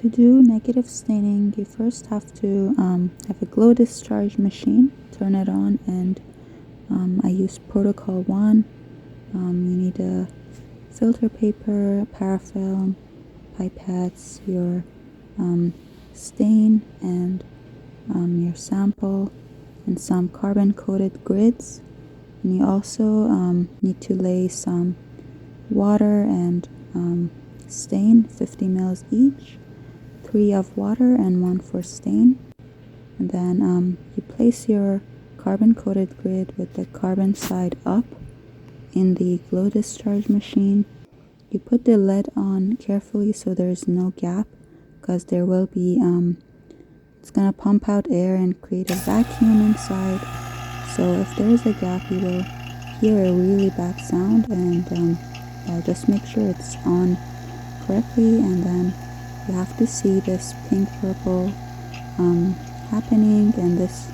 to do negative staining, you first have to have a glow discharge machine, turn it on, and I use protocol 1. You need a filter paper, a parafilm, pipettes, your stain, and your sample, and some carbon-coated grids. And you also need to lay some water and stain, 50 ml each, 3 of water and 1 for stain. And then you place your carbon-coated grid with the carbon side up in the glow discharge machine. You put the lid on carefully so there's no gap, because there will be, it's going to pump out air and create a vacuum inside. So if there is a gap, you will hear a really bad sound, and just make sure it's on correctly. And then you have to see this pink-purple happening, and this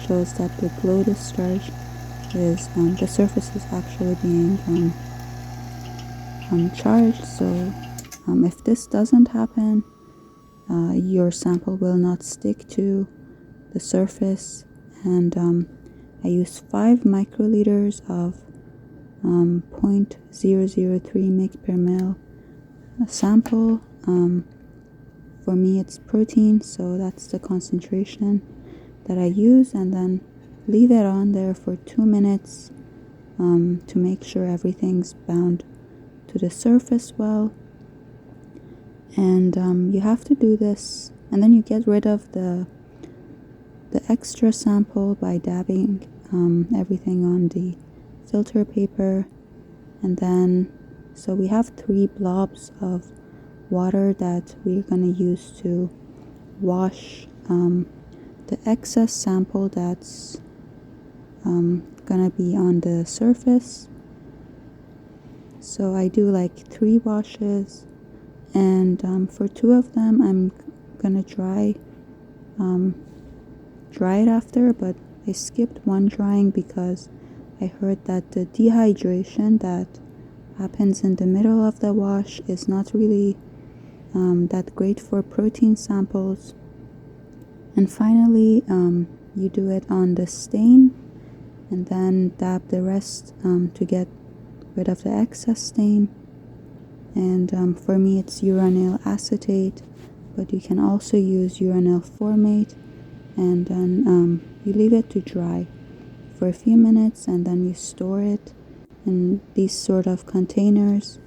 shows that the glow discharge is, the surface is actually being charged. So if this doesn't happen, your sample will not stick to the surface. And I use 5 microliters of 0.003 mg per ml sample. For me it's protein, so that's the concentration that I use, and then leave it on there for 2 minutes to make sure everything's bound to the surface well. And you have to do this, and then you get rid of the extra sample by dabbing everything on the filter paper. And then so we have 3 blobs of water that we're going to use to wash the excess sample that's gonna be on the surface. So I do like 3 washes, and for 2 of them I'm gonna dry it after, but I skipped one drying because I heard that the dehydration that happens in the middle of the wash is not really that great for protein samples. And finally, you do it on the stain, and then dab the rest to get rid of the excess stain. And for me it's uranyl acetate, but you can also use uranyl formate. And then you leave it to dry for a few minutes, and then you store it in these sort of containers.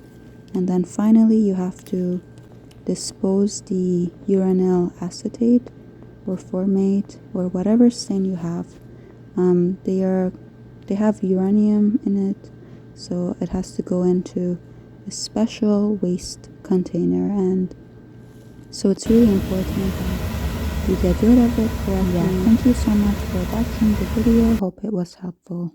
And then finally you have to dispose the uranyl acetate or formate or whatever stain you have. They have uranium in it, so it has to go into a special waste container, and so it's really important that you get rid of it correctly. Thank you so much for watching the video. Hope it was helpful.